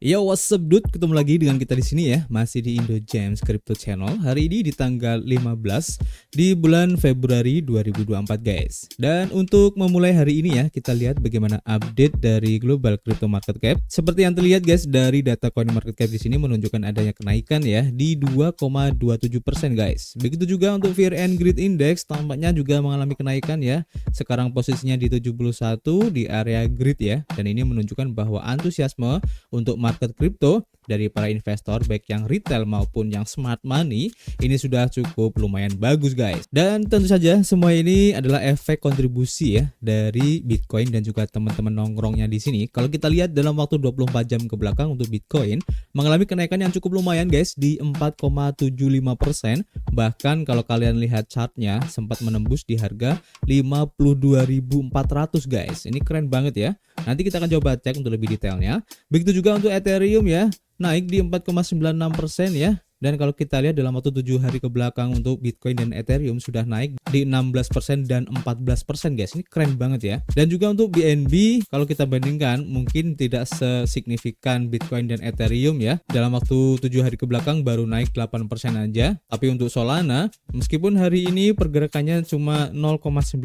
Yo, what's up dude? Ketemu lagi dengan kita di sini ya, masih di Indo James Crypto Channel. Hari ini di tanggal 15 di bulan Februari 2024 guys. Dan untuk memulai hari ini ya, kita lihat bagaimana update dari global crypto market cap. Seperti yang terlihat guys, dari data coin market cap di sini menunjukkan adanya kenaikan ya di 2,27% guys. Begitu juga untuk Fear and Greed Index tampaknya juga mengalami kenaikan ya. Sekarang posisinya di 71 di area greed ya. Dan ini menunjukkan bahwa antusiasme untuk market crypto dari para investor baik yang retail maupun yang smart money ini sudah cukup lumayan bagus guys. Dan tentu saja semua ini adalah efek kontribusi ya dari Bitcoin dan juga teman-teman nongkrongnya di sini. Kalau kita lihat dalam waktu 24 jam ke belakang untuk Bitcoin mengalami kenaikan yang cukup lumayan guys di 4,75%. Bahkan kalau kalian lihat chartnya sempat menembus di harga 52.400 guys. Ini keren banget ya. Nanti kita akan coba cek untuk lebih detailnya. Begitu juga untuk Ethereum ya, naik di 4,96% ya. Dan kalau kita lihat dalam waktu 7 hari ke belakang untuk Bitcoin dan Ethereum sudah naik di 16% dan 14% guys. Ini keren banget ya. Dan juga untuk BNB kalau kita bandingkan mungkin tidak sesignifikan Bitcoin dan Ethereum ya. Dalam waktu 7 hari ke belakang baru naik 8% aja. Tapi untuk Solana meskipun hari ini pergerakannya cuma 0,92%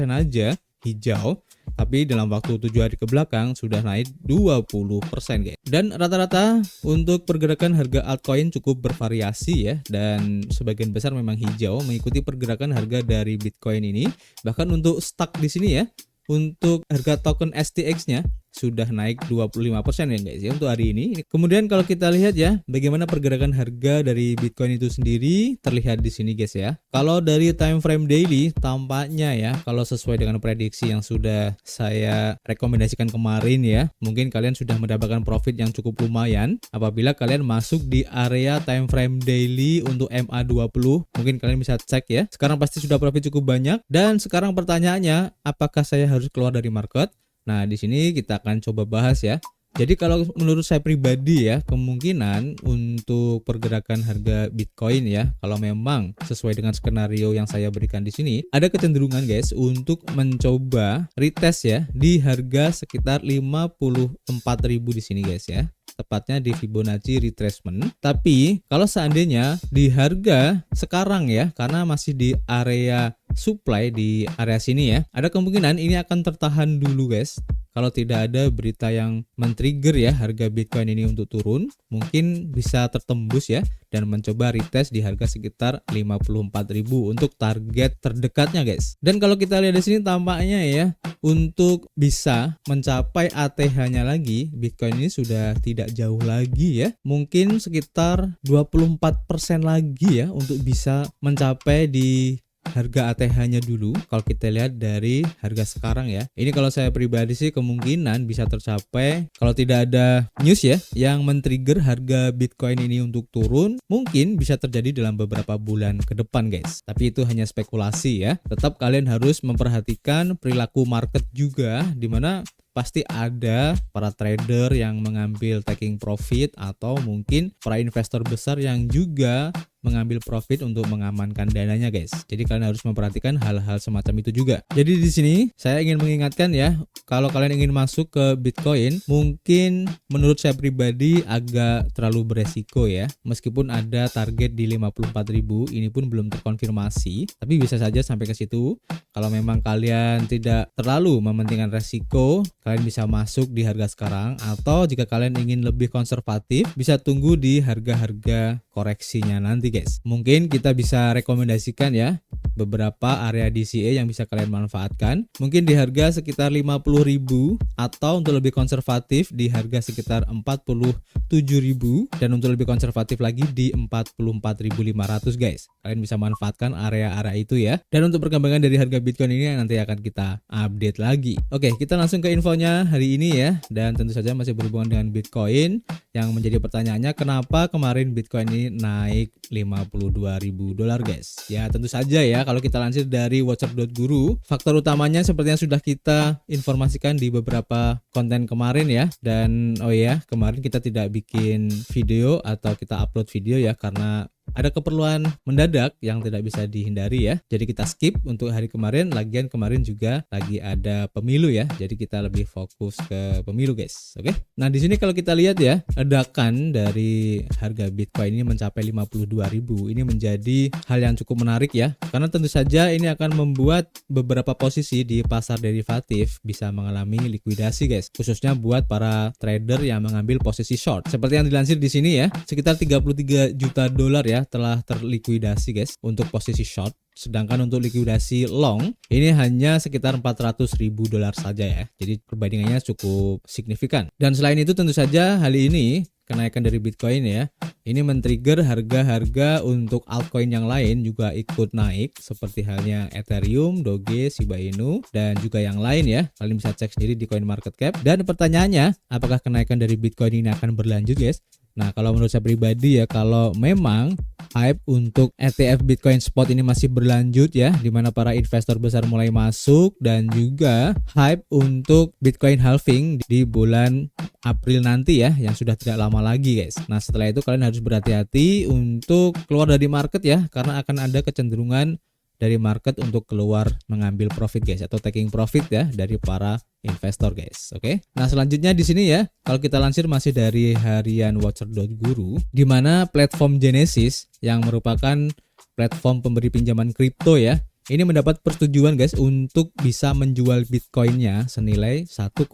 aja hijau, tapi dalam waktu 7 hari ke belakang sudah naik 20% guys. Dan rata-rata untuk pergerakan harga altcoin cukup bervariasi ya, dan sebagian besar memang hijau mengikuti pergerakan harga dari Bitcoin ini. Bahkan untuk stuck di sini ya, untuk harga token STX-nya sudah naik 25% ya guys ya untuk hari ini. Kemudian kalau kita lihat ya bagaimana pergerakan harga dari Bitcoin itu sendiri terlihat di sini guys ya. Kalau dari time frame daily tampaknya ya kalau sesuai dengan prediksi yang sudah saya rekomendasikan kemarin ya, mungkin kalian sudah mendapatkan profit yang cukup lumayan apabila kalian masuk di area time frame daily untuk MA20. Mungkin kalian bisa cek ya. Sekarang pasti sudah profit cukup banyak. Dan sekarang pertanyaannya, apakah saya harus keluar dari market? Nah, di sini kita akan coba bahas ya. Jadi kalau menurut saya pribadi ya, kemungkinan untuk pergerakan harga Bitcoin ya, kalau memang sesuai dengan skenario yang saya berikan di sini, ada kecenderungan guys untuk mencoba retest ya di harga sekitar 54.000 di sini guys ya. Tepatnya di Fibonacci retracement. Tapi kalau seandainya di harga sekarang ya, karena masih di area supply di area sini ya, ada kemungkinan ini akan tertahan dulu guys. Kalau tidak ada berita yang men-trigger ya harga Bitcoin ini untuk turun, mungkin bisa tertembus ya dan mencoba retest di harga sekitar 54.000 untuk target terdekatnya guys. Dan kalau kita lihat di sini tampaknya ya untuk bisa mencapai ATH-nya lagi, Bitcoin ini sudah tidak jauh lagi ya. Mungkin sekitar 24% lagi ya untuk bisa mencapai di harga ATH-nya dulu. Kalau kita lihat dari harga sekarang ya, ini kalau saya pribadi sih kemungkinan bisa tercapai kalau tidak ada news ya yang men-trigger harga Bitcoin ini untuk turun. Mungkin bisa terjadi dalam beberapa bulan ke depan guys, tapi itu hanya spekulasi ya. Tetap kalian harus memperhatikan perilaku market juga, dimana pasti ada para trader yang mengambil taking profit atau mungkin para investor besar yang juga mengambil profit untuk mengamankan dananya guys. Jadi kalian harus memperhatikan hal-hal semacam itu juga. Jadi di sini saya ingin mengingatkan ya, kalau kalian ingin masuk ke Bitcoin mungkin menurut saya pribadi agak terlalu beresiko ya. Meskipun ada target di 54.000, ini pun belum terkonfirmasi, tapi bisa saja sampai ke situ. Kalau memang kalian tidak terlalu mementingkan resiko, kalian bisa masuk di harga sekarang, atau jika kalian ingin lebih konservatif bisa tunggu di harga-harga koreksinya nanti guys. Mungkin kita bisa rekomendasikan ya beberapa area DCA yang bisa kalian manfaatkan. Mungkin di harga sekitar 50.000 atau untuk lebih konservatif di harga sekitar 47.000, dan untuk lebih konservatif lagi di 44.500 guys. Kalian bisa manfaatkan area-area itu ya. Dan untuk perkembangan dari harga Bitcoin ini nanti akan kita update lagi. Oke, kita langsung ke infonya hari ini ya. Dan tentu saja masih berhubungan dengan Bitcoin. Yang menjadi pertanyaannya, kenapa kemarin Bitcoin ini naik $52.000 guys? Ya tentu saja ya, kalau kita lansir dari Watcher.guru, faktor utamanya seperti yang sudah kita informasikan di beberapa konten kemarin ya. Dan oh ya, kemarin kita tidak bikin video atau kita upload video ya karena ada keperluan mendadak yang tidak bisa dihindari ya. Jadi kita skip untuk hari kemarin. Lagian kemarin juga lagi ada pemilu ya. Jadi kita lebih fokus ke pemilu guys. Oke. Nah, di sini kalau kita lihat ya, ledakan dari harga Bitcoin ini mencapai 52.000. Ini menjadi hal yang cukup menarik ya. Karena tentu saja ini akan membuat beberapa posisi di pasar derivatif bisa mengalami likuidasi guys. Khususnya buat para trader yang mengambil posisi short. Seperti yang dilansir di sini ya, sekitar 33 juta dolar ya telah terlikuidasi guys untuk posisi short. Sedangkan untuk likuidasi long ini hanya sekitar 400.000 dolar saja ya. Jadi perbandingannya cukup signifikan. Dan selain itu tentu saja hal ini, kenaikan dari Bitcoin ya, ini men-trigger harga-harga untuk altcoin yang lain juga ikut naik seperti halnya Ethereum, Doge, Shiba Inu dan juga yang lain ya. Kalian bisa cek sendiri di CoinMarketCap. Dan pertanyaannya, apakah kenaikan dari Bitcoin ini akan berlanjut guys? Nah, kalau menurut saya pribadi ya, kalau memang hype untuk ETF Bitcoin Spot ini masih berlanjut ya, di mana para investor besar mulai masuk, dan juga hype untuk Bitcoin halving di bulan April nanti ya, yang sudah tidak lama lagi guys. Nah, setelah itu kalian harus berhati-hati untuk keluar dari market ya, karena akan ada kecenderungan dari market untuk keluar mengambil profit guys, atau taking profit ya dari para investor guys. Oke. Nah, selanjutnya di sini ya, kalau kita lansir masih dari harian Watcher.guru, di mana platform Genesis yang merupakan platform pemberi pinjaman kripto ya, ini mendapat persetujuan guys untuk bisa menjual Bitcoinnya senilai 1,6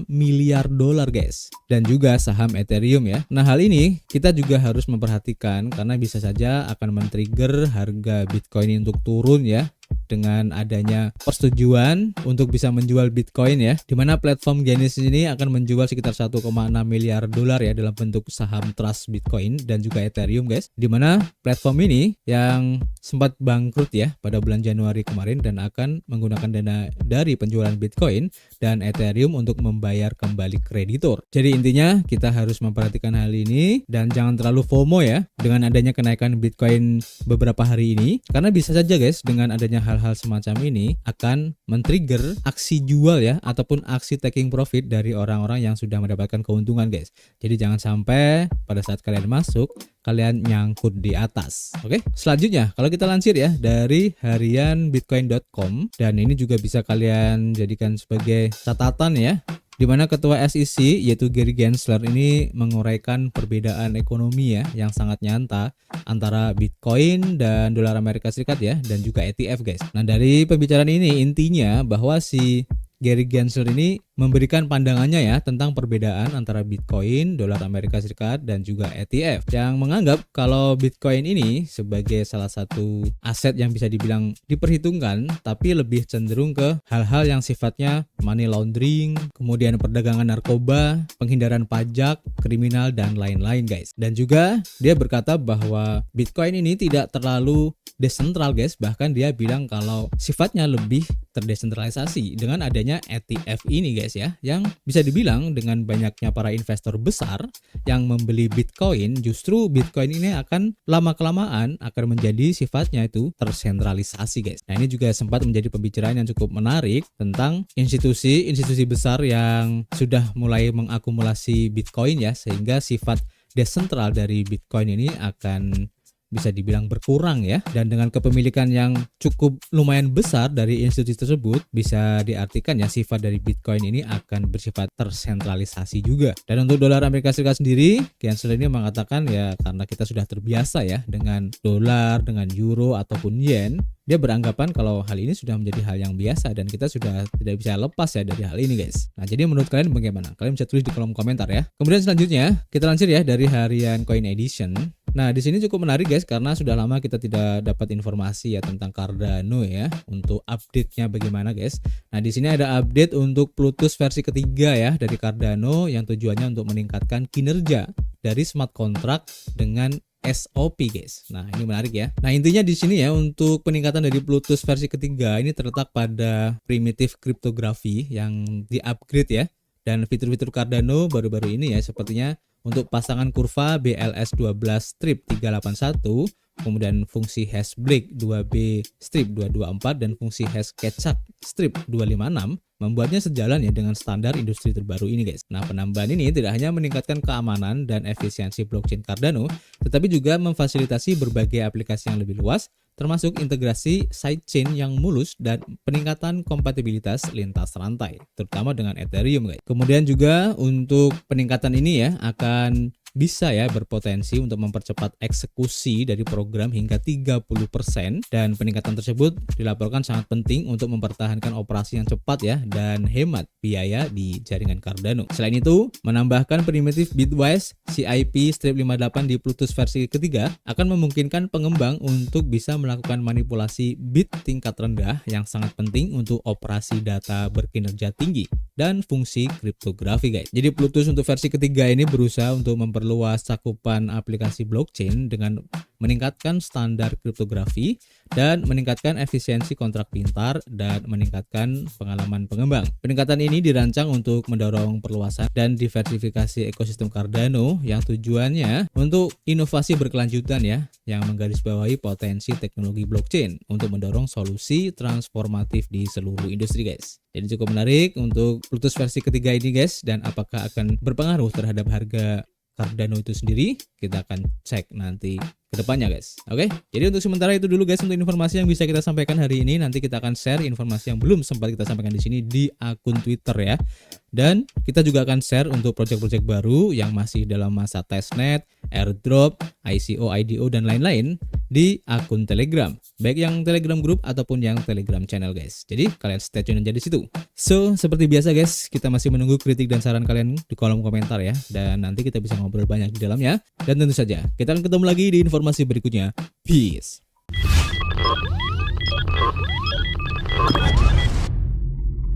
miliar dolar guys, dan juga saham Ethereum ya. Nah, hal ini kita juga harus memperhatikan karena bisa saja akan men-trigger harga Bitcoin ini untuk turun ya, dengan adanya persetujuan untuk bisa menjual Bitcoin ya, dimana platform Genesis ini akan menjual sekitar 1,6 miliar dolar ya dalam bentuk saham trust Bitcoin dan juga Ethereum guys, dimana platform ini yang sempat bangkrut ya pada bulan Januari kemarin dan akan menggunakan dana dari penjualan Bitcoin dan Ethereum untuk membayar kembali kreditur. Jadi intinya kita harus memperhatikan hal ini dan jangan terlalu FOMO ya dengan adanya kenaikan Bitcoin beberapa hari ini, karena bisa saja guys dengan adanya hal-hal semacam ini akan men-trigger aksi jual ya, ataupun aksi taking profit dari orang-orang yang sudah mendapatkan keuntungan guys. Jadi jangan sampai pada saat kalian masuk kalian nyangkut di atas. Oke. Selanjutnya kalau kita lansir ya dari harian bitcoin.com, dan ini juga bisa kalian jadikan sebagai catatan ya, di mana ketua SEC yaitu Gary Gensler ini menguraikan perbedaan ekonomi ya yang sangat nyata antara Bitcoin dan dolar Amerika Serikat ya, dan juga ETF guys. Nah, dari pembicaraan ini intinya bahwa si Gary Gensler ini memberikan pandangannya ya tentang perbedaan antara Bitcoin, dolar Amerika Serikat dan juga ETF, yang menganggap kalau Bitcoin ini sebagai salah satu aset yang bisa dibilang diperhitungkan, tapi lebih cenderung ke hal-hal yang sifatnya money laundering, kemudian perdagangan narkoba, penghindaran pajak, kriminal dan lain-lain guys. Dan juga dia berkata bahwa Bitcoin ini tidak terlalu desentral guys, bahkan dia bilang kalau sifatnya lebih terdesentralisasi dengan adanya ETF ini guys ya, yang bisa dibilang dengan banyaknya para investor besar yang membeli Bitcoin, justru Bitcoin ini akan lama-kelamaan akan menjadi sifatnya itu tersentralisasi guys. Nah, ini juga sempat menjadi pembicaraan yang cukup menarik tentang institusi besar yang sudah mulai mengakumulasi Bitcoin ya, sehingga sifat desentral dari Bitcoin ini akan bisa dibilang berkurang ya, dan dengan kepemilikan yang cukup lumayan besar dari institusi tersebut, bisa diartikan ya sifat dari Bitcoin ini akan bersifat tersentralisasi juga. Dan untuk dolar Amerika Serikat sendiri, Gensler ini mengatakan ya karena kita sudah terbiasa ya dengan dolar, dengan euro ataupun yen, dia beranggapan kalau hal ini sudah menjadi hal yang biasa dan kita sudah tidak bisa lepas ya dari hal ini guys. Nah, jadi menurut kalian bagaimana? Kalian bisa tulis di kolom komentar ya. Kemudian selanjutnya kita lansir ya dari harian Coin Edition. Nah, di sini cukup menarik guys karena sudah lama kita tidak dapat informasi ya tentang Cardano ya. Untuk update-nya bagaimana guys? Nah, di sini ada update untuk Plutus versi ketiga ya dari Cardano yang tujuannya untuk meningkatkan kinerja dari smart contract dengan SOP guys. Nah, ini menarik ya. Nah, intinya di sini ya untuk peningkatan dari Plutus versi ketiga ini terletak pada primitif kriptografi yang di-upgrade ya. Dan fitur-fitur Cardano baru-baru ini ya sepertinya untuk pasangan kurva BLS12 strip 381, kemudian fungsi hash break 2B strip 224 dan fungsi hash catch strip 256 membuatnya sejalan ya dengan standar industri terbaru ini guys. Nah, penambahan ini tidak hanya meningkatkan keamanan dan efisiensi blockchain Cardano, tetapi juga memfasilitasi berbagai aplikasi yang lebih luas, termasuk integrasi sidechain yang mulus dan peningkatan kompatibilitas lintas rantai, terutama dengan Ethereum guys. Kemudian juga untuk peningkatan ini ya akan bisa ya berpotensi untuk mempercepat eksekusi dari program hingga 30%, dan peningkatan tersebut dilaporkan sangat penting untuk mempertahankan operasi yang cepat ya dan hemat biaya di jaringan Cardano. Selain itu, menambahkan primitif Bitwise CIP-58 di Plutus versi ketiga akan memungkinkan pengembang untuk bisa melakukan manipulasi bit tingkat rendah yang sangat penting untuk operasi data berkinerja tinggi dan fungsi kriptografi guys. Jadi Plutus untuk versi ketiga ini berusaha untuk memperluas cakupan aplikasi blockchain dengan meningkatkan standar kriptografi dan meningkatkan efisiensi kontrak pintar dan meningkatkan pengalaman pengembang. Peningkatan ini dirancang untuk mendorong perluasan dan diversifikasi ekosistem Cardano yang tujuannya untuk inovasi berkelanjutan ya, yang menggarisbawahi potensi teknologi blockchain untuk mendorong solusi transformatif di seluruh industri guys. Jadi cukup menarik untuk Plutus versi ketiga ini guys, dan apakah akan berpengaruh terhadap harga Cardano itu sendiri, kita akan cek nanti ke depannya guys. Oke, jadi untuk sementara itu dulu guys untuk informasi yang bisa kita sampaikan hari ini. Nanti kita akan share informasi yang belum sempat kita sampaikan di sini di akun Twitter ya. Dan kita juga akan share untuk project-project baru yang masih dalam masa testnet, airdrop, ICO, IDO dan lain-lain di akun Telegram, baik yang Telegram group ataupun yang Telegram channel guys. Jadi kalian stay tune aja di situ. So, seperti biasa guys, kita masih menunggu kritik dan saran kalian di kolom komentar ya, dan nanti kita bisa ngobrol banyak di dalamnya. Dan tentu saja, kita akan ketemu lagi di informasi berikutnya. Peace.